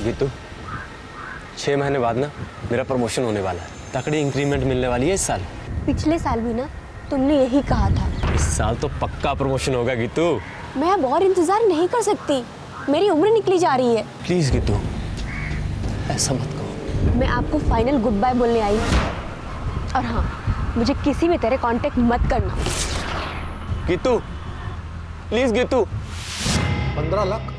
गीतू, 6 महीने बाद ना मेरा प्रमोशन होने वाला है। तकड़ी इंक्रीमेंट मिलने वाली है इस साल। पिछले साल भी ना तुमने यही कहा था। इस साल तो पक्का प्रमोशन होगा गीतू। मैं अब और इंतजार नहीं कर सकती, मेरी उम्र निकली जा रही है। प्लीज गीतू, ऐसा मत कहो। मैं आपको फाइनल गुड बाय बोलने आई हूँ। और हाँ, मुझे किसी भी तरह कांटेक्ट मत करना। गीतू, प्लीज गीतू। 15 लाख?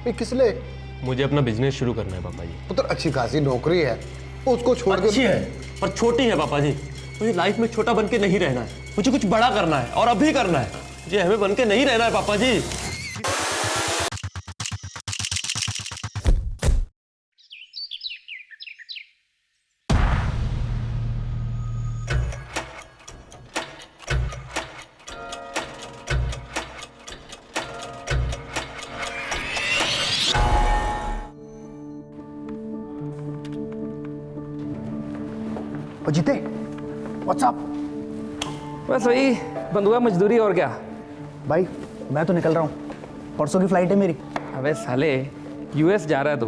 ये किस लिए? मुझे अपना बिजनेस शुरू करना है पापा जी। पुत्र, अच्छी खासी नौकरी है, उसको छोड़ अच्छी के। है पर छोटी है पापा जी। मुझे लाइफ में छोटा बन के नहीं रहना है, मुझे कुछ बड़ा करना है और अभी करना है। मुझे हमें बन के नहीं रहना है पापा जी। ओ जीते, व्हाट्स अप? बस वही बंधुआ मजदूरी और क्या। भाई मैं तो निकल रहा हूँ, परसों की फ्लाइट है मेरी। अबे साले, यूएस जा रहा है तू,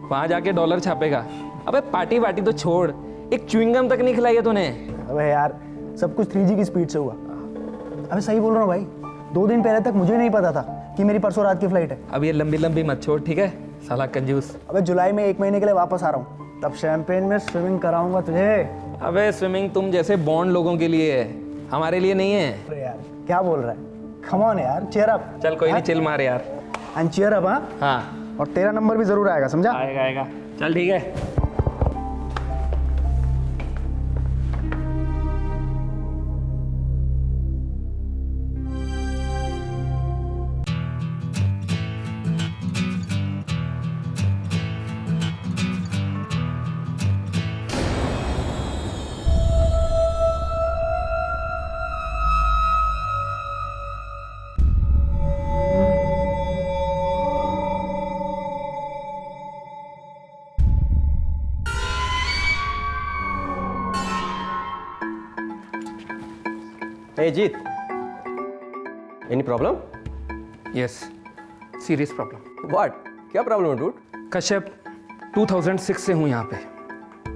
वहाँ जाके डॉलर छापेगा। अबे पार्टी वार्टी तो छोड़, एक च्युइंगम तक नहीं खिलाई है तूने। अबे यार, सब कुछ 3G की स्पीड से हुआ। अबे सही बोल रहा हूँ भाई, 2 दिन पहले तक मुझे नहीं पता था कि मेरी परसों रात की फ्लाइट है। अब ये लंबी लंबी मत छोड़, ठीक है साला कंजूस। अबे जुलाई में 1 महीने के लिए वापस आ रहा हूँ, तब शैंपेन में स्विमिंग कराऊंगा तुझे। अबे स्विमिंग तुम जैसे बॉन्ड लोगों के लिए है, हमारे लिए नहीं है। अरे यार क्या बोल रहा है? कम ऑन यार, चीयर अप। चल कोई नहीं, चिल मार यार। And cheer up. हाँ हाँ और तेरा नंबर भी जरूर आएगा, समझा? आएगा आएगा, चल ठीक है। Hey Jeet, any problem? Yes, serious problem. What? क्या प्रॉब्लम है डूड? कश्यप, 2006 से हूँ यहाँ पे,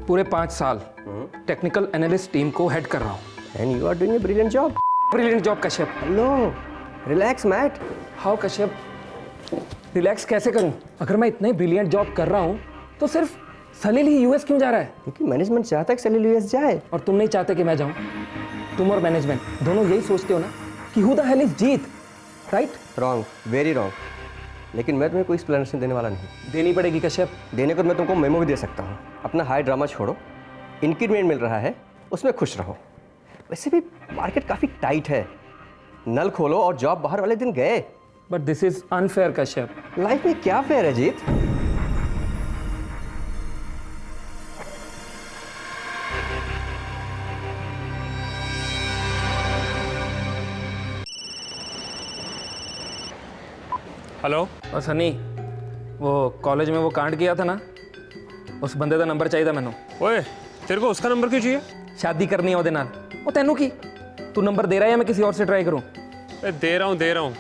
पूरे 5 साल टेक्निकल एनालिस्ट टीम को हेड कर रहा हूँ। And you are doing a brilliant job. Brilliant job Kashyap. Hello, relax Matt. How Kashyap, relax कैसे करूं? अगर मैं इतने ब्रिलियंट जॉब कर रहा हूं तो सिर्फ सलील ही यूएस क्यों जा रहा है? क्योंकि मैनेजमेंट चाहता है कि सलील यूएस जाए। और तुम नहीं चाहते कि मैं जाऊं? तुम और मैनेजमेंट दोनों यही सोचते हो ना कि who the hell is Jeet, right? Wrong, very wrong. लेकिन मैं तुम्हें कोई एक्सप्लेनेशन देने वाला नहीं। देनी पड़ेगी कश्यप। देने को मैं तुमको मेमो भी दे सकता हूँ। अपना हाई ड्रामा छोड़ो, इंक्रीमेंट मिल रहा है उसमें खुश रहो। वैसे भी मार्केट काफ़ी टाइट है, नल खोलो और जॉब बाहर वाले दिन गए। But this is unfair Kashyap. Life में क्या फेयर है जीत? हेलो। और सनी, वो कॉलेज में वो कांड किया था ना, उस बंदे का नंबर चाहिए मैनू। ओए, तेरे को उसका नंबर क्यों चाहिए? शादी करनी है ਉਹਦੇ ਨਾਲ। ਉਹ ਤੈਨੂੰ ਕੀ? तू नंबर दे रहा है या मैं किसी और से ट्राई करूं? दे रहा हूँ।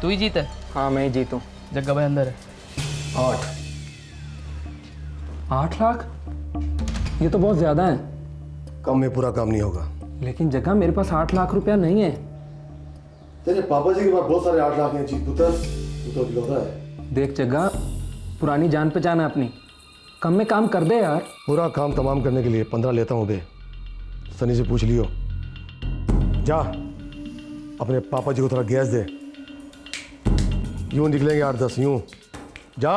तू ही जीता है? हाँ मैं ही जीतूं। जग्गा भाई अंदर है। 8 लाख? ये तो बहुत ज्यादा है। कम में पूरा काम नहीं होगा। लेकिन जगह मेरे पास 8 लाख रुपया नहीं है। तेरे पापा जी के पास बहुत सारे 8 लाख हैं जीत पुत्र, तू तो इकलौता है। देख जगह, पुरानी जान पहचान है अपनी, कम में काम कर दे यार। पूरा काम तमाम करने के लिए 15 लेता हूँ बे। सनी से पूछ लियो। जा अपने पापा जी को थोड़ा गैस दे, यूं निकलेंगे 8-10 यूं। जा।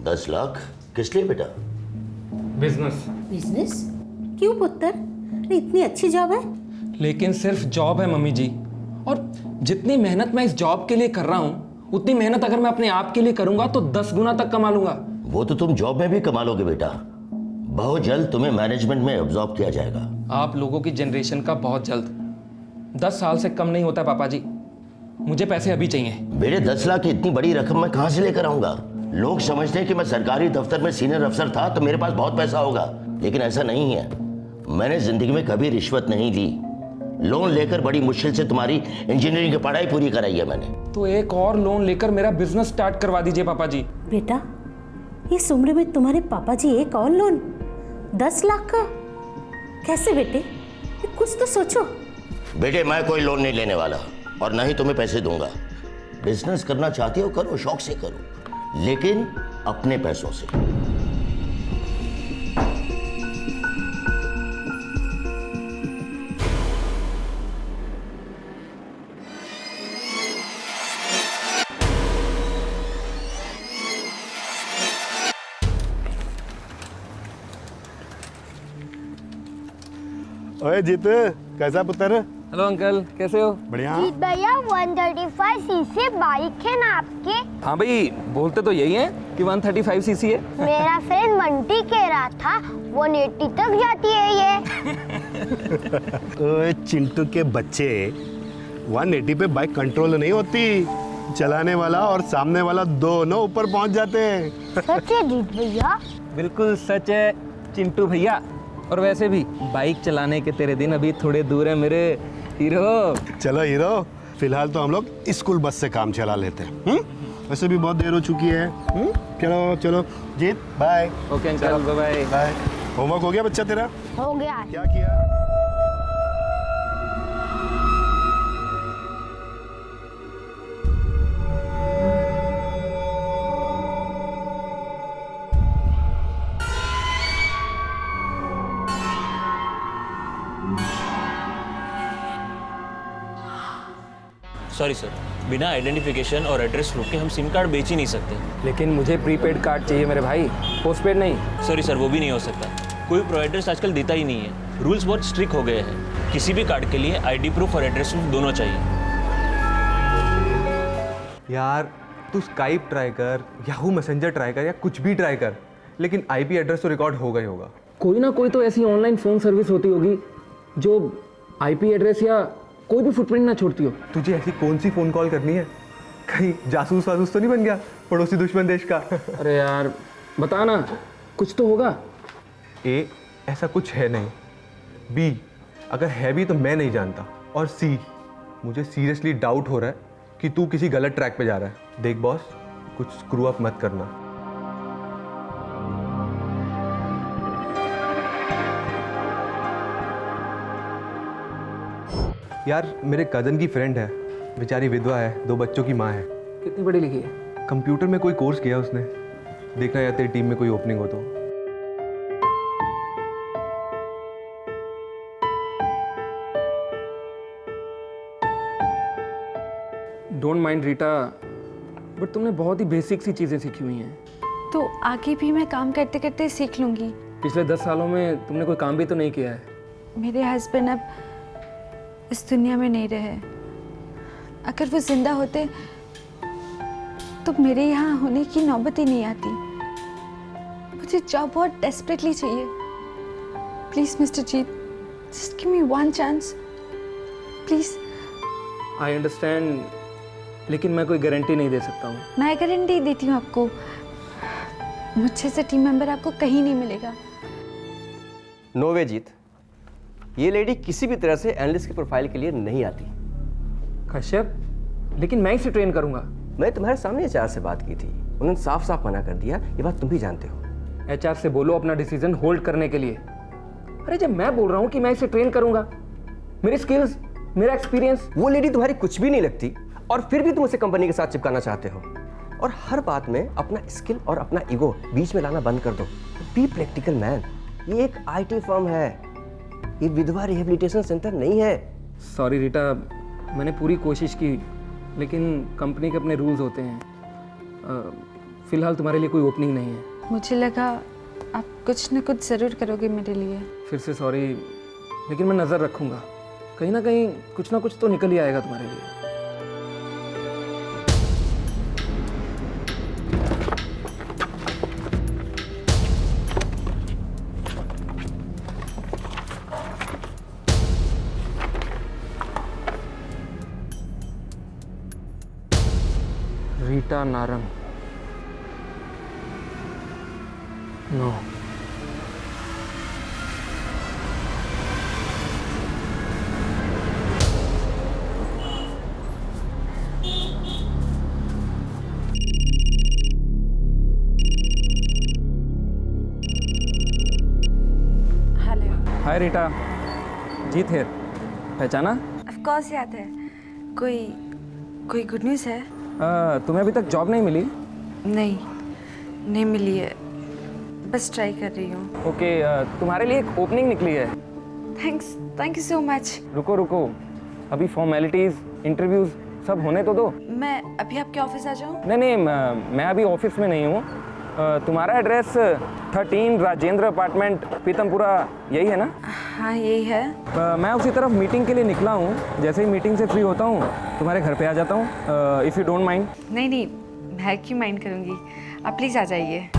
दस लाख किस लिए बेटा? बिजनेस। बिजनेस? क्यों पुत्र? अरे इतनी अच्छी जॉब है। लेकिन सिर्फ जॉब है मम्मी जी, और जितनी मेहनत मैं इस जॉब के लिए कर रहा हूँ उतनी मेहनत अगर मैं अपने आप के लिए करूंगा तो 10 गुना तक कमा लूंगा। वो तो तुम जॉब में भी कमा लोगे बेटा, बहुत जल्द तुम्हें मैनेजमेंट में एब्जॉर्ब किया जाएगा। आप लोगों की जनरेशन का बहुत जल्द। 10 साल से कम नहीं होता पापा जी, मुझे पैसे अभी चाहिए। मेरे 10 लाख की इतनी बड़ी रकम मैं कहाँ से लेकर आऊंगा? लोग समझते हैं कि मैं सरकारी दफ्तर में सीनियर अफसर था तो मेरे पास बहुत पैसा होगा, लेकिन ऐसा नहीं है। मैंने जिंदगी में कभी रिश्वत नहीं ली। लोन लेकर बड़ी मुश्किल से तुम्हारी इंजीनियरिंग की पढ़ाई पूरी कराई है मैंने। तो एक और लोन लेकर मेरा बिजनेस स्टार्ट करवा दीजिए पापा जी। बेटा, इस उम्र में तुम्हारे पापा जी एक और लोन 10 लाख का? कैसे बेटे, कुछ तो सोचो। बेटे, मैं कोई लोन नहीं लेने वाला और ना ही तुम्हें पैसे दूंगा। बिजनेस करना चाहती हो करो, शौक से करो, लेकिन अपने पैसों से। ओए जीत, कैसा पुत्र? हेलो अंकल, कैसे हो? बढ़िया। भैया 135 सीसी बाइक है ना आपके? हाँ भाई, बोलते तो यही है कि 135 सीसी है। मेरा फ्रेंड मंटी कह रहा था 180 तक जाती है ये। ओए चिंटू के बच्चे, 180 पे बाइक कंट्रोल नहीं होती। चलाने वाला और सामने वाला दोनों ऊपर पहुंच जाते हैं। सच है जीत भैया? बिल्कुल सच है चिंटू भैया। और वैसे भी बाइक चलाने के तेरे दिन अभी थोड़े दूर है मेरे हीरो। चलो हीरो, फिलहाल तो हम लोग स्कूल बस से काम चला लेते हैं। वैसे भी बहुत देर हो चुकी है। चलो चलो Jeet, bye. Okay uncle, bye bye. Bye. Homework हो गया बच्चा तेरा? हो गया। क्या किया? सॉरी सर, बिना आइडेंटिफिकेशन और एड्रेस प्रूफ के हम सिम कार्ड बेच ही नहीं सकते। लेकिन मुझे प्रीपेड कार्ड चाहिए मेरे भाई, पोस्टपेड नहीं। सॉरी सर, वो भी नहीं हो सकता। कोई प्रोवाइडर्स आजकल देता ही नहीं है। रूल्स बहुत स्ट्रिक्ट हो गए हैं। किसी भी कार्ड के लिए आईडी प्रूफ और एड्रेस प्रूफ दोनों चाहिए। यार तू स्काइप ट्राई कर, याहू मैसेंजर ट्राई कर, या कुछ भी ट्राई कर, लेकिन आईपी एड्रेस तो रिकॉर्ड होगा ही होगा। कोई ना कोई तो ऐसी ऑनलाइन फ़ोन सर्विस होती होगी जो आईपी एड्रेस या कोई भी फुटप्रिंट ना छोड़ती हो। तुझे ऐसी कौन सी फ़ोन कॉल करनी है? कहीं जासूस वासूस तो नहीं बन गया, पड़ोसी दुश्मन देश का? अरे यार बता ना, कुछ तो होगा। ए, ऐसा कुछ है नहीं। बी, अगर है भी तो मैं नहीं जानता। और सी, मुझे सीरियसली डाउट हो रहा है कि तू किसी गलत ट्रैक पे जा रहा है। देख बॉस, कुछ स्क्रू अप मत करना। यार मेरे कज़न की फ्रेंड है, बेचारी विधवा है, 2 बच्चों की माँ है। कितनी पढ़ी लिखी है? कंप्यूटर में कोई कोर्स किया उसने। देखना यार तेरी टीम में कोई ओपनिंग हो तो। डोंट माइंड रीटा, बट तुमने बहुत ही बेसिक सी चीज़ें सीखी हुई हैं। तो आगे भी मैं काम करते करते सीख लूँगी। पिछले 10 सालों में तुमने कोई काम भी तो नहीं किया है। मेरे हस्बैंड अब इस दुनिया में नहीं रहे। अगर वो जिंदा होते तो मेरे यहाँ होने की नौबत ही नहीं आती। मुझे जॉब बहुत डेस्परेटली चाहिए। Please mister Jeet, just give me one chance please. I understand, लेकिन मैं कोई गारंटी नहीं दे सकता हूँ। मैं गारंटी देती हूँ आपको, मुझसे से टीम मेंबर आपको कहीं नहीं मिलेगा। नो वे जीत, ये लेडी किसी भी तरह से एनालिस्ट की प्रोफाइल के लिए नहीं आती। कश्यप, लेकिन मैं इसे ट्रेन करूंगा। मैं तुम्हारे सामने एचआर से बात की थी, उन्होंने साफ साफ मना कर दिया। ये बात तुम भी जानते हो। एचआर से बोलो अपना डिसीजन होल्ड करने के लिए। अरे जब मैं बोल रहा हूँ कि मैं इसे ट्रेन करूंगा, मेरी स्किल्स, मेरा एक्सपीरियंस। वो लेडी तुम्हारी कुछ भी नहीं लगती और फिर भी तुम उसे कंपनी के साथ चिपकाना चाहते हो। और हर बात में अपना स्किल और अपना ईगो बीच में लाना बंद कर दो। Be practical man. ये एक आईटी फर्म है, ये विधवा रिहेबिलिटेशन सेंटर नहीं है। सॉरी रीटा, मैंने पूरी कोशिश की, लेकिन कंपनी के अपने रूल्स होते हैं। फिलहाल तुम्हारे लिए कोई ओपनिंग नहीं है। मुझे लगा आप कुछ न कुछ ज़रूर करोगे मेरे लिए। फिर से सॉरी, लेकिन मैं नज़र रखूंगा। कहीं ना कहीं कुछ ना कुछ तो निकल ही आएगा तुम्हारे लिए। रीटा नारंग, नो। हेलो। हाय रीटा, जीत है, पहचाना? ऑफ कोर्स याद है। कोई कोई गुड न्यूज़ है? तुम्हें अभी तक जॉब नहीं मिली? नहीं मिली है, बस ट्राई कर रही हूँ। ओके, तुम्हारे लिए एक ओपनिंग निकली है। Thank you so much. रुको, अभी फॉर्मेलिटीज, इंटरव्यूज सब होने तो दो। मैं अभी आपके ऑफिस आ जाऊँ? नहीं, मैं अभी ऑफिस में नहीं हूँ। तुम्हारा एड्रेस 13 राजेंद्र अपार्टमेंट, पीतमपुरा, यही है ना? हाँ यही है। मैं उसी तरफ मीटिंग के लिए निकला हूँ। जैसे ही मीटिंग से फ्री होता हूँ तुम्हारे घर पे आ जाता हूँ, इफ़ यू डोंट माइंड। नहीं, मैं क्यों माइंड करूँगी, आप प्लीज़ आ जाइए।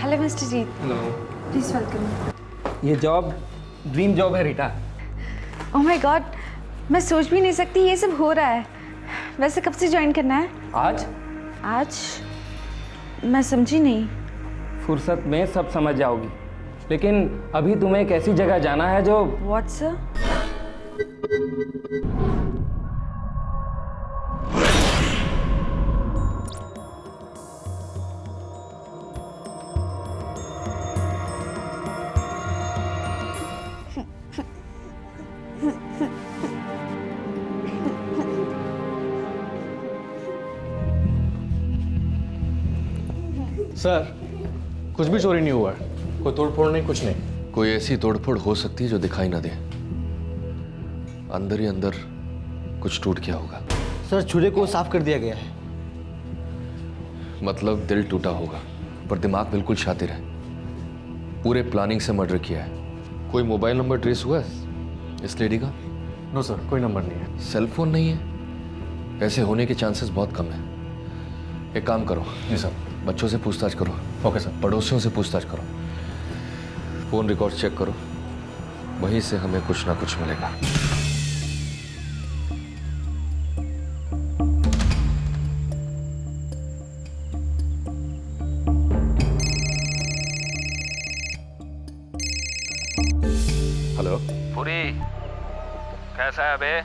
Hello mister Jeet. Hello. Please welcome. ये जॉब ड्रीम जॉब है रीटा। ओह माय गॉड, मैं सोच भी नहीं सकती ये सब हो रहा है। वैसे कब से ज्वाइन करना है? आज मैं समझी नहीं। फुर्सत में सब समझ जाओगी, लेकिन अभी तुम्हें एक ऐसी जगह जाना है जो... व्हाट सर? सर, कुछ भी चोरी नहीं हुआ है, कोई तोड़फोड़ नहीं, कुछ नहीं। कोई ऐसी तोड़फोड़ हो सकती है जो दिखाई ना दे। अंदर ही अंदर कुछ टूट गया होगा। सर, चूल्हे को साफ कर दिया गया है। मतलब दिल टूटा होगा, पर दिमाग बिल्कुल शातिर है। पूरे प्लानिंग से मर्डर किया है। कोई मोबाइल नंबर ट्रेस हुआ है इस लेडी का? नो सर, कोई नंबर नहीं है। सेल फोन नहीं है? ऐसे होने के चांसेस बहुत कम है। एक काम करो। जी सर। बच्चों से पूछताछ करो। Okay sir. पड़ोसियों से पूछताछ करो। फोन रिकॉर्ड चेक करो, वहीं से हमें कुछ ना कुछ मिलेगा। हेलो। पूरी, कैसा है बे?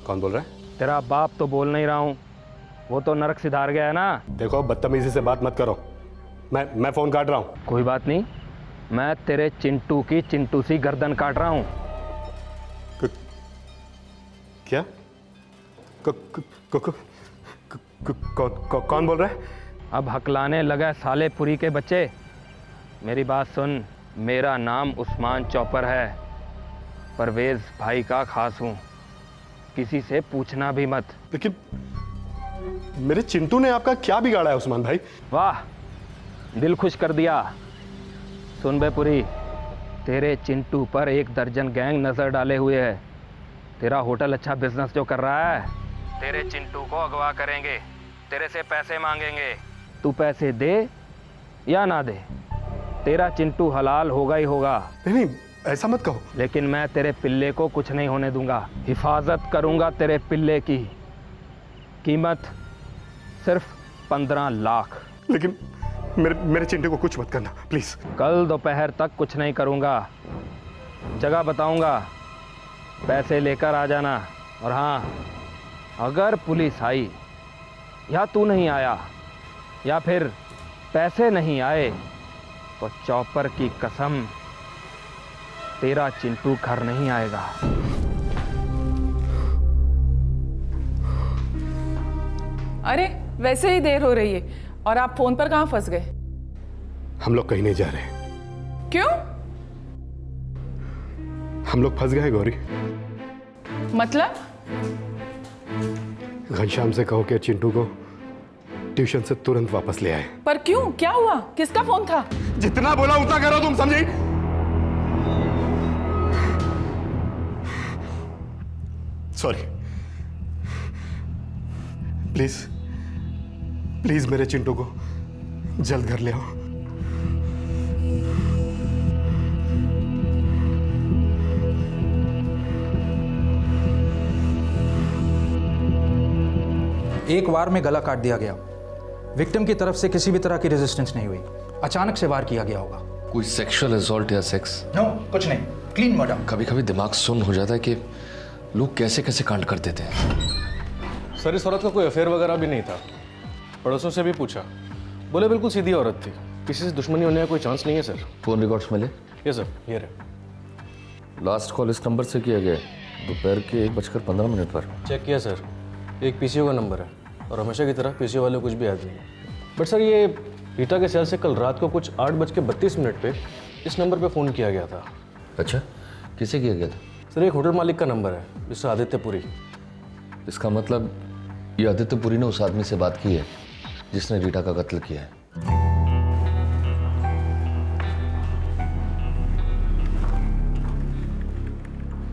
कौन बोल रहा है? तेरा बाप तो बोल नहीं रहा हूँ, वो तो नरक सिधार गया है ना। देखो, बदतमीजी से बात मत करो। मैं फोन काट रहा हूँ। कोई बात नहीं, मैं तेरे चिंटू की चिंटू सी गर्दन काट रहा हूँ। क्या? कौन बोल रहा है? अब हकलाने लगा साले पुरी के बच्चे। मेरी बात सुन, मेरा नाम उस्मान चौपर है, परवेज भाई का खास हूँ, किसी से पूछना भी मत। लेकिन मेरे चिंटू ने आपका क्या बिगाड़ा है उस्मान भाई? वाह, दिल खुश कर दिया। सुन बे पुरी, तेरे चिंटू पर 1 दर्जन गैंग नजर डाले हुए है। तेरा होटल अच्छा बिजनेस जो कर रहा है, तेरे चिंटू को अगवा करेंगे, तेरे से पैसे मांगेंगे। तू पैसे दे या ना दे, तेरा चिंटू हलाल होगा ही होगा। नहीं, ऐसा मत कहो। लेकिन मैं तेरे पिल्ले को कुछ नहीं होने दूंगा। हिफाजत करूंगा तेरे पिल्ले की। कीमत सिर्फ 15 लाख। लेकिन मेरे चिंटू को कुछ मत करना प्लीज। कल दोपहर तक कुछ नहीं करूंगा। जगह बताऊंगा, पैसे लेकर आ जाना। और हाँ, अगर पुलिस आई या तू नहीं आया या फिर पैसे नहीं आए तो चौपर की कसम, तेरा चिंटू घर नहीं आएगा। अरे वैसे ही देर हो रही है और आप फोन पर कहाँ फंस गए? हम लोग कहीं नहीं जा रहे। क्यों? हम लोग फंस गए गौरी। मतलब? घनश्याम से कहो कि चिंटू को ट्यूशन से तुरंत वापस ले आए। पर क्यों, क्या हुआ, किसका फोन था? जितना बोला उतना करो, तुम समझी? सॉरी। प्लीज प्लीज मेरे चिंटू को जल्द घर ले आओ। एक वार में गला काट दिया गया। विक्टिम की तरफ से किसी भी तरह की रेजिस्टेंस नहीं हुई, अचानक से वार किया गया होगा। कोई सेक्सुअल असॉल्ट या सेक्स? नो, कुछ नहीं, क्लीन मर्डर। कभी कभी दिमाग सुन्न हो जाता है कि लोग कैसे कैसे कांड कर देते हैं। सर इस औरत का कोई अफेयर वगैरह भी नहीं था। पड़ोसियों से भी पूछा, बोले बिल्कुल सीधी औरत थी, किसी से दुश्मनी होने का कोई चांस नहीं है सर। फोन रिकॉर्ड्स मिले? ये सर, ये रहे। लास्ट कॉल इस नंबर से किया गया दोपहर के 1:15 पर। चेक किया सर, एक पीसीओ का नंबर है और हमेशा की तरह पीसीओ वाले कुछ भी याद नहीं है। बट सर ये रीटा के सेल से कल रात को कुछ 8:32 पे इस नंबर पे फ़ोन किया गया था। अच्छा, किसे किया गया था? सर एक होटल मालिक का नंबर है, जिससे आदित्यपुरी। इसका मतलब ये आदित्यपुरी ने उस आदमी से बात की है जिसने रीटा का कत्ल किया है।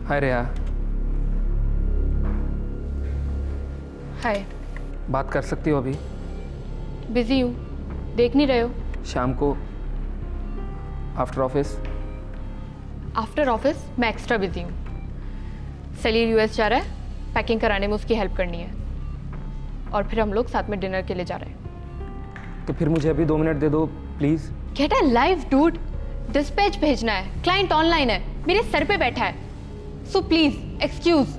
हाय रेया। हाय। बात कर सकती हो अभी? बिजी हूँ, देख नहीं रहे हो? शाम को आफ्टर ऑफिस? आफ्टर ऑफिस मैं एक्स्ट्रा बिजी हूँ। सलील यूएस जा रहा है, पैकिंग कराने में उसकी हेल्प करनी है, और फिर हम लोग साथ में डिनर के लिए जा रहे हैं। तो फिर मुझे अभी 2 मिनट दे दो please. Get a life dude, dispatch भेजना है, क्लाइंट ऑनलाइन है, मेरे सर पे बैठा है, so please excuse.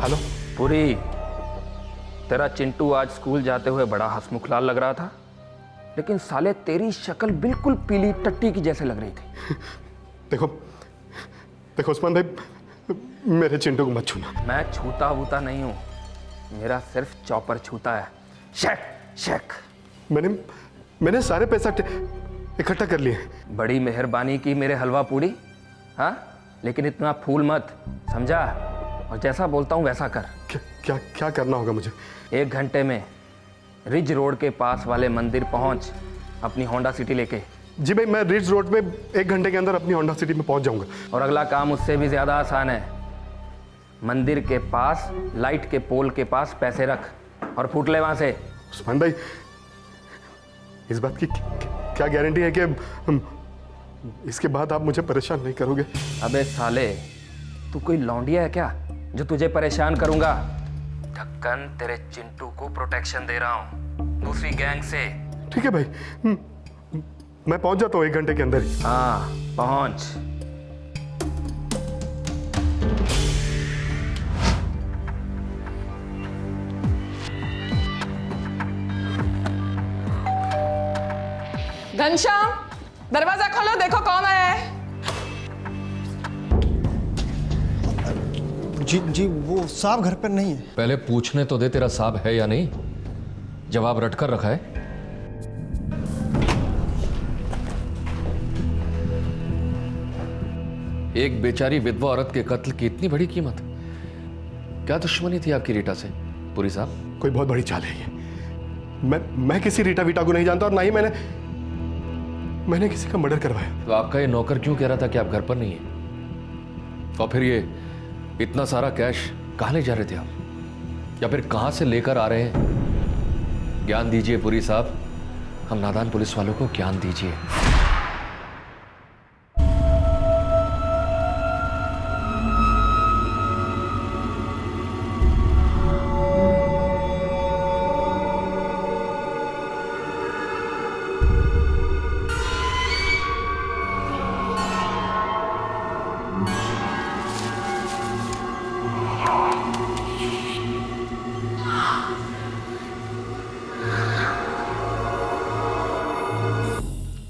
Hello Puri, तेरा चिंटू आज स्कूल जाते हुए बड़ा हंसमुख लाल लग रहा था, लेकिन साले तेरी शक्ल बिल्कुल पीली टट्टी की जैसे लग रही थी। देखो देखो उस्मान भाई, मेरे चिंटू को मत छूना। मैं छूता वूता नहीं हूँ, मेरा सिर्फ चॉपर छूता है। Shake shake. मैंने सारे पैसा इकट्ठा कर लिए। बड़ी मेहरबानी की मेरे हलवा पूड़ी। हाँ, लेकिन इतना फूल मत, समझा? और जैसा बोलता हूँ वैसा कर। क्या क्या करना होगा मुझे? 1 घंटे में रिज रोड के पास वाले मंदिर पहुंच अपनी होंडा सिटी लेके। जी भाई, मैं रिज रोड में 1 घंटे के अंदर अपनी होंडा सिटी में पहुंच जाऊंगा। और अगला काम उससे भी ज्यादा आसान है। मंदिर के पास लाइट के पोल के पास पैसे रख और फूट ले वहां से। उस्मान भाई, इस बात की क्या गारंटी है कि इसके बाद आप मुझे परेशान नहीं करोगे? अबे साले, तू कोई लौंडिया है क्या जो तुझे परेशान करूंगा? ढक्कन तेरे चिंटू को प्रोटेक्शन दे रहा हूं दूसरी गैंग से। ठीक है भाई, मैं पहुंच जाता हूं 1 घंटे के अंदर ही। हाँ पहुंच। घनश्याम, दरवाजा खोलो, देखो कौन आया है। जी वो साहब घर पर नहीं है। पहले पूछने तो दे, तेरा साहब है या नहीं? जवाब रट कर रखा है। एक बेचारी विधवा औरत के कत्ल की इतनी बड़ी कीमत? क्या दुश्मनी थी आपकी रीटा से पुरी साहब? कोई बहुत बड़ी चाल है ये। मैं किसी रीटा वीटा को नहीं जानता, और ना ही मैंने किसी का मर्डर करवाया। तो आपका ये नौकर क्यों कह रहा था कि आप घर पर नहीं है? और फिर ये इतना सारा कैश कहाँ ले जा रहे थे आप, या फिर कहाँ से लेकर आ रहे हैं? ज्ञान दीजिए पुरी साहब, हम नादान पुलिस वालों को ज्ञान दीजिए।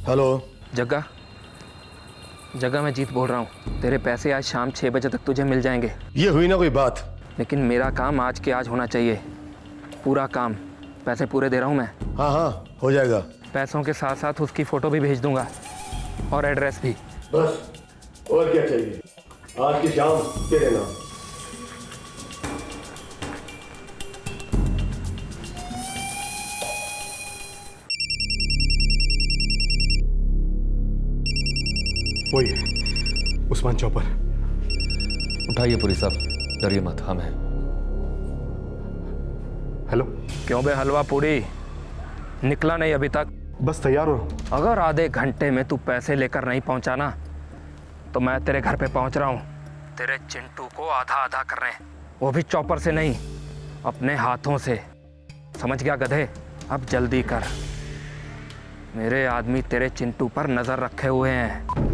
हेलो जग्गा, जगह मैं जीत बोल रहा हूँ। तेरे पैसे आज शाम 6 बजे तक तुझे मिल जाएंगे। ये हुई ना कोई बात। लेकिन मेरा काम आज के आज होना चाहिए, पूरा काम। पैसे पूरे दे रहा हूँ मैं। हाँ हाँ हो जाएगा। पैसों के साथ साथ उसकी फ़ोटो भी भेज दूंगा और एड्रेस भी। बस और क्या चाहिए। आज की शाम तेरे नाम। वही है उस्मान चौपर। उठाइए पुरी साहब, डरिए मत, हम हैं। हेलो। क्यों बे हलवा पूरी, निकला नहीं अभी तक? बस तैयार हो। अगर आधे घंटे में तू पैसे लेकर नहीं पहुंचा ना तो मैं तेरे घर पे पहुंच रहा हूँ। तेरे चिंटू को आधा आधा कर रहे हैं, वो भी चॉपर से नहीं, अपने हाथों से। समझ गया गधे? अब जल्दी कर, मेरे आदमी तेरे चिंटू पर नजर रखे हुए हैं।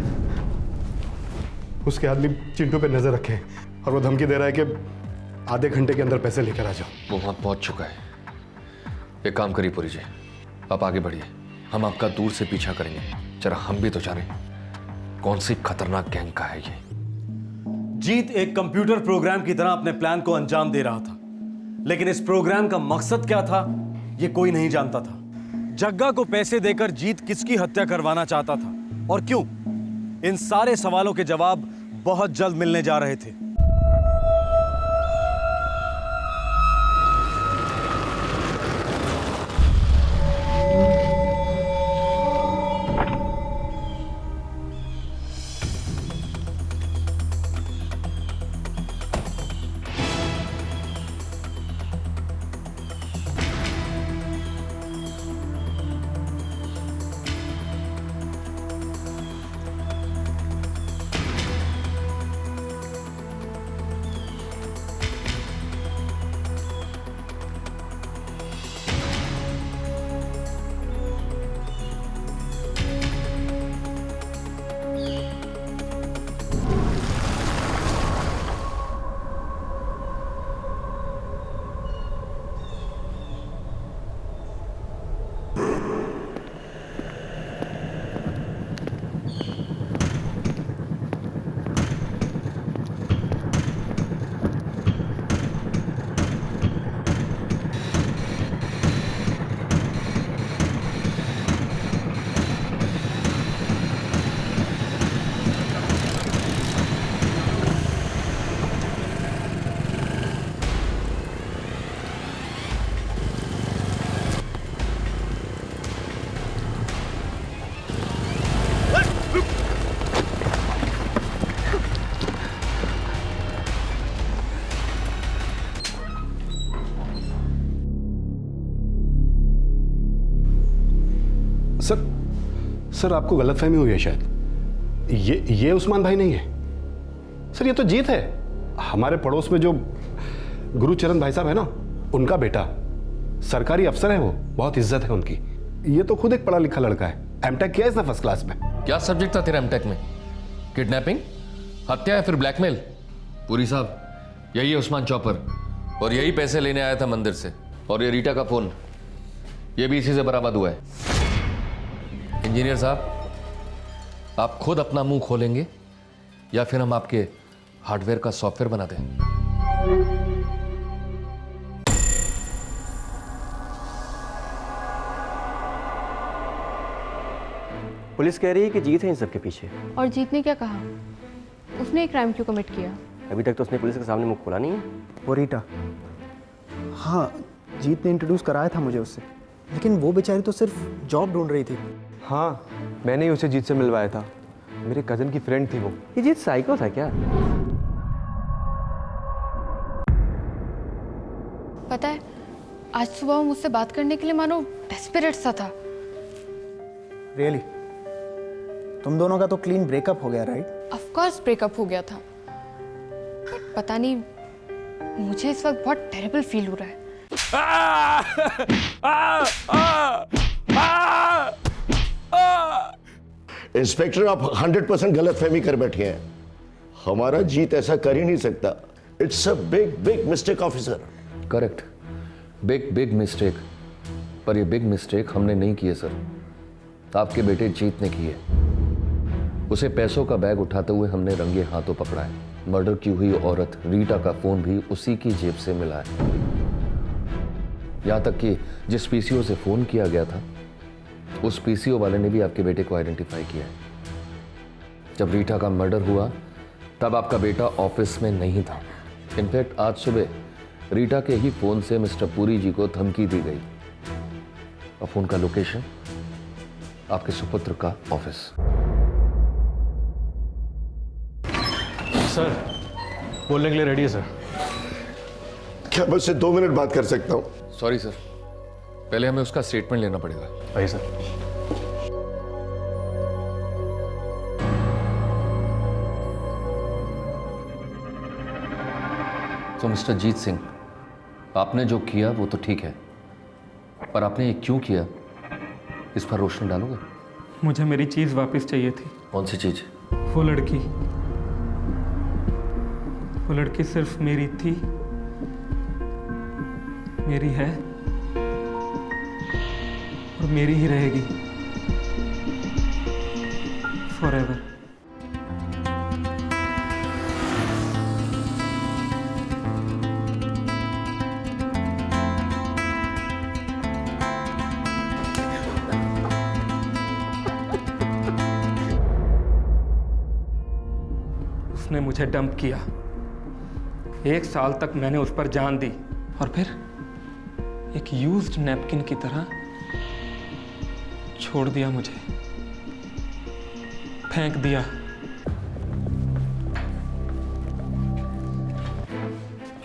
उसके आदमी चिंटू पे नजर रखे और वो धमकी दे रहा है कि आधे घंटे के अंदर पैसे लेकर आ जाओ। वो वहां पहुंच चुका है। एक काम करिए पुरी जी, आप आगे बढ़िए, हम आपका दूर से पीछा करेंगे। जरा हम भी तो जाने कौन सी खतरनाक गैंग का है ये। जीत एक कंप्यूटर प्रोग्राम की तरह अपने प्लान को अंजाम दे रहा था, लेकिन इस प्रोग्राम का मकसद क्या था ये कोई नहीं जानता था। जग्गा को पैसे देकर जीत किसकी हत्या करवाना चाहता था और क्यों, इन सारे सवालों के जवाब बहुत जल्द मिलने जा रहे थे। सर आपको गलतफहमी हुई है शायद। ये उस्मान भाई नहीं है सर, ये तो जीत है। हमारे पड़ोस में जो गुरुचरण भाई साहब है ना, उनका बेटा सरकारी अफसर है, वो बहुत इज्जत है उनकी। ये तो खुद एक पढ़ा लिखा लड़का है, एमटेक किया इसने फर्स्ट क्लास में। क्या सब्जेक्ट था तेरा एमटेक में? किडनैपिंग, हत्या या फिर ब्लैकमेल? पुरी साहब यही है उस्मान चौपर, और यही पैसे लेने आया था मंदिर से। और ये रीटा का फोन, ये भी इसी से बरामद हुआ है। इंजीनियर साहब, आप खुद अपना मुंह खोलेंगे या फिर हम आपके हार्डवेयर का सॉफ्टवेयर बना दें? पुलिस कह रही है कि जीत है इन सब के पीछे। और जीत ने क्या कहा? उसने एक क्राइम क्यों कमिट किया? अभी तक तो उसने पुलिस के सामने मुंह खोला नहीं है। वो रीटा, हाँ जीत ने इंट्रोड्यूस कराया था मुझे उससे, लेकिन वो बेचारी तो सिर्फ जॉब ढूंढ रही थी। हाँ, मैंने ही उसे जीत से मिलवाया था, मेरे कजन की फ्रेंड थी वो। ये जीत साइको था क्या? पता है, आज सुबह वो मुझसे बात करने के लिए मानो डेस्परेट सा था। रियली? तुम दोनों का तो क्लीन ब्रेकअप हो गया, राइट? ऑफ कोर्स ब्रेकअप हो गया था, बट पता नहीं मुझे इस वक्त बहुत टेरिबल फील हो रहा है। इंस्पेक्टर, आप 100% गलतफहमी कर बैठे हैं। हमारा जीत ऐसा कर ही नहीं सकता। It's a big big mistake officer. Correct, big mistake. पर ये बिग मिस्टेक हमने नहीं की है सर, आपके बेटे जीत ने की है। उसे पैसों का बैग उठाते हुए हमने रंगे हाथों पकड़ा है। मर्डर की हुई औरत रीटा का फोन भी उसी की जेब से मिला है। यहां तक कि जिस पीसीओ से फोन किया गया था उस पीसीओ वाले ने भी आपके बेटे को आइडेंटिफाई किया है। जब रीटा का मर्डर हुआ तब आपका बेटा ऑफिस में नहीं था। इनफैक्ट आज सुबह रीटा के ही फोन से मिस्टर पुरी जी को धमकी दी गई और फोन का लोकेशन आपके सुपुत्र का ऑफिस। सर, बोलने के लिए रेडी है सर। क्या मैं उससे 2 मिनट बात कर सकता हूं? सॉरी सर, पहले हमें उसका स्टेटमेंट लेना पड़ेगा। आइए सर। तो मिस्टर जीत सिंह, आपने जो किया वो तो ठीक है, पर आपने ये क्यों किया इस पर रोशनी डालोगे? मुझे मेरी चीज वापस चाहिए थी। कौन सी चीज? वो लड़की सिर्फ मेरी थी, मेरी है और मेरी ही रहेगी फॉरएवर। उसने मुझे डंप किया। 1 साल तक मैंने उस पर जान दी और फिर एक यूज्ड नैपकिन की तरह छोड़ दिया मुझे, फेंक दिया।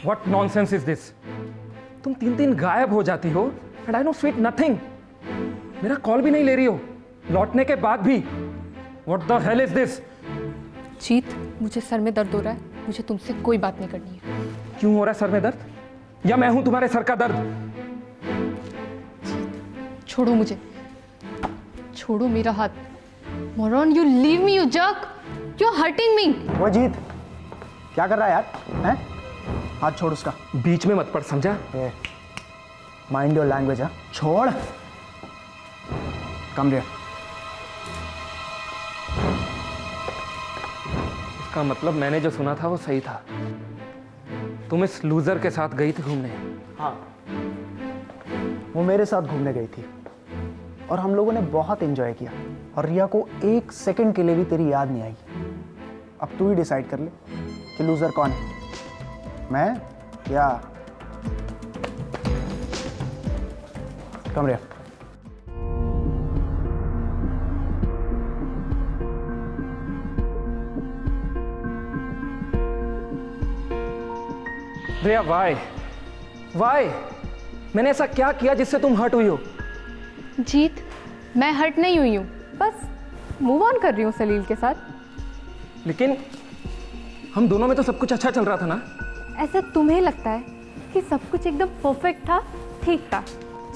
What nonsense is this? तुम 3 गायब हो जाती हो and I know sweet nothing. मेरा कॉल भी नहीं ले रही हो लौटने के बाद भी। What the hell is this? जीत, मुझे सर में दर्द हो रहा है, मुझे तुमसे कोई बात नहीं करनी है। क्यों हो रहा है सर में दर्द? या मैं हूं तुम्हारे सर का दर्द? छोड़ो मुझे, छोड़ो मेरा हाथ। Moron, you leave me, you jerk, you are hurting me. वो जीत, क्या कर रहा है यार? हैं? हाथ छोड़ उसका। बीच में मत पड़, समझा? Mind your language. हाँ, छोड़। कम रे। इसका मतलब मैंने जो सुना था वो सही था। तुम इस लूजर के साथ गई थी घूमने? हाँ, वो मेरे साथ घूमने गई थी और हम लोगों ने बहुत एंजॉय किया और रिया को 1 सेकंड के लिए भी तेरी याद नहीं आई। अब तू ही डिसाइड कर ले कि लूजर कौन है, मैं या कम रे। रिया, वाई मैंने ऐसा क्या किया जिससे तुम हर्ट हुई हो? जीत, मैं हर्ट नहीं हुई हूँ, बस मूव ऑन कर रही हूँ सलील के साथ। लेकिन हम दोनों में तो सब कुछ अच्छा चल रहा था ना? ऐसा तुम्हें लगता है कि सब कुछ एकदम परफेक्ट था, ठीक था?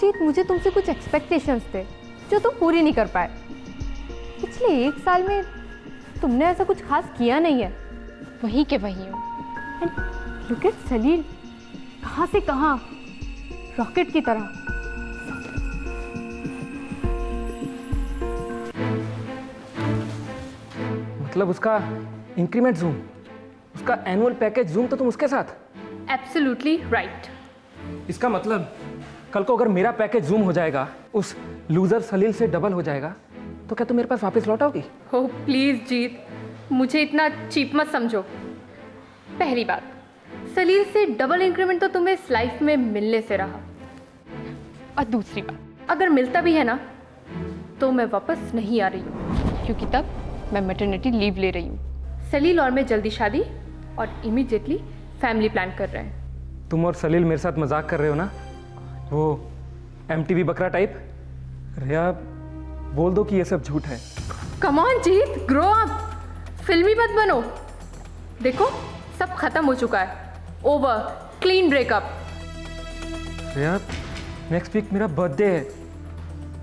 जीत, मुझे तुमसे कुछ एक्सपेक्टेशंस थे जो तुम पूरी नहीं कर पाए। पिछले 1 साल में तुमने ऐसा कुछ खास किया नहीं है, वहीं के वहीं हो। लुक एट सलील, कहाँ से कहाँ, रॉकेट की तरह। मतलब उसका इंक्रीमेंट जूम, उसका एनुअल पैकेज जूम तो तुम उसके साथ? Absolutely right. इसका मतलब कल को अगर मेरा पैकेज जूम हो जाएगा, उस लूजर सलील से डबल हो जाएगा, तो क्या तुम मेरे पास वापस लौट आओगी? ओह प्लीज जीत, मुझे इतना चीप मत समझो। पहली बात, सलील से डबल इंक्रीमेंट तो तुम्हें इस लाइफ में मिलने से रहा, और दूसरी बात, अगर मिलता भी है ना तो मैं वापस नहीं आ रही हूँ, क्योंकि तब मैं मैटरनिटी लीव ले रही हूँ। सलील और मैं जल्दी शादी और इमीडिएटली फैमिली प्लान कर रहे हैं। तुम और सलील मेरे साथ मजाक कर रहे हो ना? वो MTV बकरा टाइप? रिया, बोल दो कि ये सब झूठ है। Come on Jeet, grow up, फिल्मी मत बनो। देखो सब खत्म हो चुका है, ओवर, क्लीन ब्रेकअप। रिया, नेक्स्ट वीक मेरा बर्थडे है,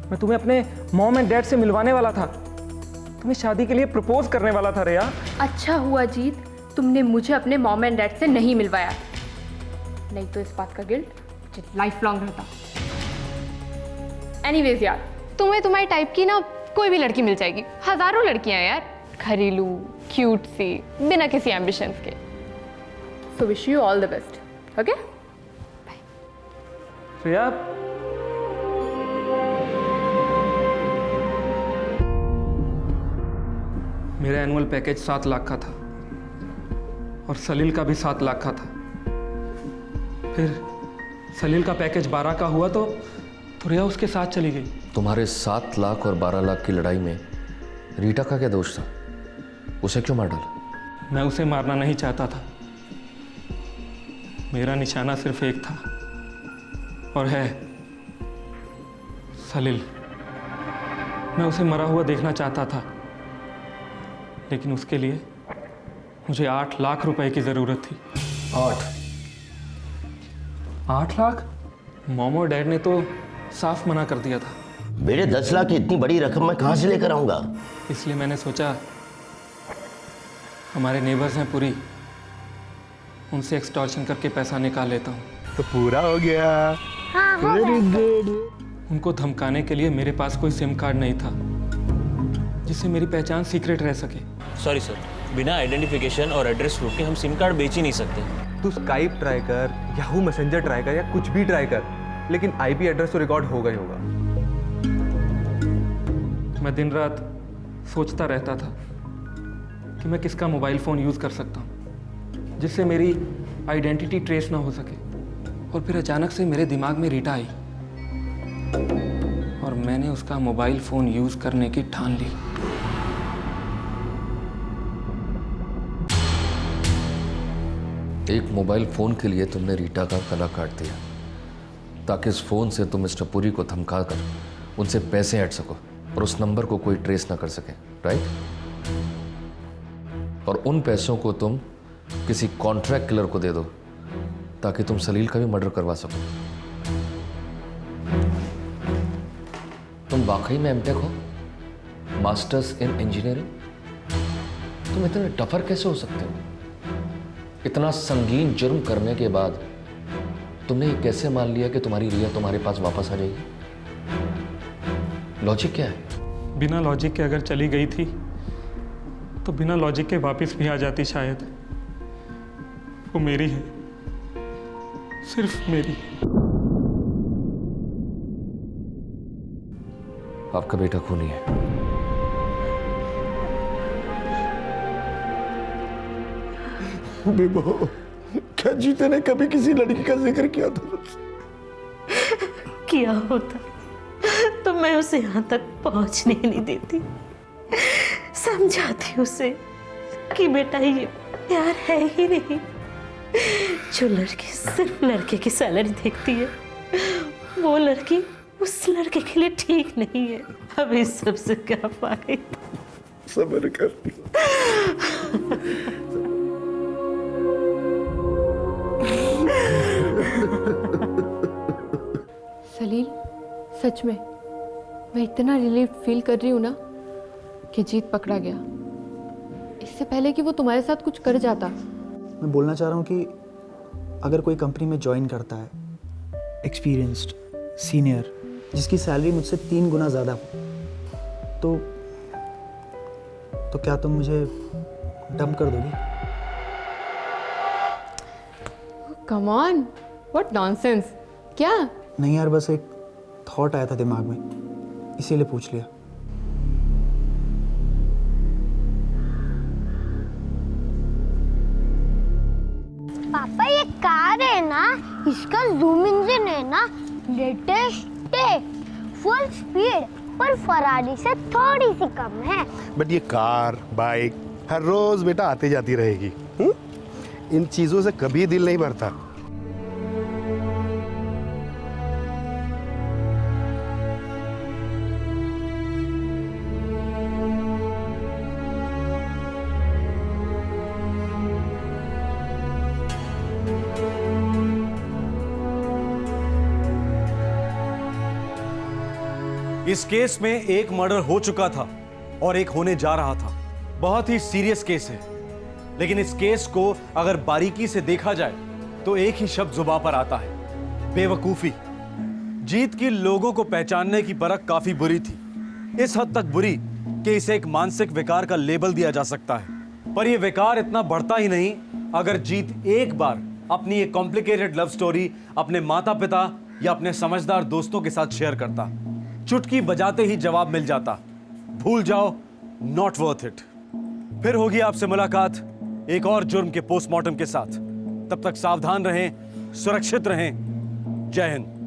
मैं तुम्हें अपने मॉम एंड डैड से मिलवाने वाला था, तुम्हें शादी के लिए प्रपोज करने वाला था। रिया, अच्छा हुआ जीत तुमने मुझे अपने मॉम एंड डैड से नहीं मिलवाया, नहीं तो इस बात का गिल्ट मुझे लाइफ लॉन्ग रहता। एनीवेज यार, तुम्हें तुम्हारी टाइप की ना कोई भी लड़की मिल जाएगी, हजारों लड़कियां हैं यार। घरेलू, क्यूट सी, बिना किसी एम्बिशंस के। So wish you all the best, okay? Shreya, मेरा एनुअल पैकेज 7 लाख का था और सलील का भी 7 लाख का था। फिर सलील का पैकेज 12 का हुआ तो रिया उसके साथ चली गई। तुम्हारे 7 लाख और 12 लाख की लड़ाई में रीटा का क्या दोष था? उसे क्यों मार डाला? मैं उसे मारना नहीं चाहता था। मेरा निशाना सिर्फ एक था और है सलील। मैं उसे मरा हुआ देखना चाहता था, लेकिन उसके लिए मुझे 8 लाख रुपए की जरूरत थी। 8 लाख? मॉम और डैड ने तो साफ मना कर दिया था। बेटे 10 लाख की इतनी बड़ी रकम मैं कहां से लेकर आऊंगा? इसलिए मैंने सोचा हमारे नेबर्स हैं पूरी, उनसे एक्सटॉर्शन करके पैसा निकाल लेता हूँ। तो पूरा हो गया। हाँ, हो गया। उनको धमकाने के लिए मेरे पास कोई सिम कार्ड नहीं था जिससे मेरी पहचान सीक्रेट रह सके। सॉरी सर, बिना आइडेंटिफिकेशन और एड्रेस प्रूफ के हम सिम कार्ड बेच ही नहीं सकते। तू स्काइप ट्राई कर, याहू मैसेंजर ट्राई कर या कुछ भी ट्राई कर, लेकिन आईपी एड्रेस तो रिकॉर्ड होगा ही होगा। मैं दिन रात सोचता रहता था कि मैं किसका मोबाइल फ़ोन यूज़ कर सकता हूँ जिससे मेरी आइडेंटिटी ट्रेस ना हो सके। और फिर अचानक से मेरे दिमाग में रीटा आई और मैंने उसका मोबाइल फ़ोन यूज़ करने की ठान ली। एक मोबाइल फ़ोन के लिए तुमने रीटा का गला काट दिया ताकि इस फ़ोन से तुम मिस्टर पुरी को धमका कर उनसे पैसे ऐड सको और उस नंबर को कोई ट्रेस ना कर सके, राइट? और उन पैसों को तुम किसी कॉन्ट्रैक्ट किलर को दे दो ताकि तुम सलील का भी मर्डर करवा सको। तुम वाकई में एमटेक हो, मास्टर्स इन इंजीनियरिंग? तुम इतने टफर कैसे हो सकते हो? इतना संगीन जुर्म करने के बाद तुमने ये कैसे मान लिया कि तुम्हारी रिया तुम्हारे पास वापस आ जाएगी? लॉजिक क्या है? बिना लॉजिक के अगर चली गई थी तो बिना लॉजिक के वापस भी आ जाती शायद। वो मेरी है, सिर्फ मेरी। आपका बेटा खूनी है। बेबो, क्या जीते ने कभी किसी लड़की का जिक्र किया था? किया होता तो मैं उसे यहाँ तक पहुँचने ही नहीं देती। समझाती उसे कि बेटा ये प्यार है ही नहीं। जो लड़की सिर्फ लड़के की सैलरी देखती है वो लड़की उस लड़के के लिए ठीक नहीं है। अब इस सब से क्या फायदा? सब्र कर। सलील, सच में मैं इतना रिलीफ फील कर रही हूँ ना कि जीत पकड़ा गया। इससे पहले कि वो तुम्हारे साथ कुछ कर जाता। मैं बोलना चाह रहा हूँ कि अगर कोई कंपनी में ज्वाइन करता है, एक्सपीरियंस्ड सीनियर, जिसकी सैलरी मुझसे 3 गुना ज़्यादा हो, तो क्या तुम मुझे डंप कर दोगी? Come on, what nonsense. क्या? नहीं यार, बस एक थॉट आया था दिमाग में, इसीलिए पूछ लिया। पापा ये कार है ना, इसका जूम इंजन है ना लेटेस्ट है, फुल स्पीड, पर फरारी से थोड़ी सी कम है। बट ये कार बाइक हर रोज बेटा आती जाती रहेगी। इन चीजों से कभी दिल नहीं भरता। इस केस में एक मर्डर हो चुका था और एक होने जा रहा था। बहुत ही सीरियस केस है, लेकिन इस केस को अगर बारीकी से देखा जाए तो एक ही शब्द जुबान पर आता है, बेवकूफी। जीत की लोगों को पहचानने की परख काफी बुरी थी, इस हद तक बुरी कि इसे एक मानसिक विकार का लेबल दिया जा सकता है, पर यह विकार इतना बढ़ता ही नहीं अगर जीत एक बार अपनी एक कॉम्प्लिकेटेड लव स्टोरी अपने माता पिता या अपने समझदार दोस्तों के साथ शेयर करता। चुटकी बजाते ही जवाब मिल जाता, भूल जाओ, नॉट वर्थ इट। फिर होगी आपसे मुलाकात एक और जुर्म के पोस्टमार्टम के साथ। तब तक सावधान रहें, सुरक्षित रहें। जय हिंद।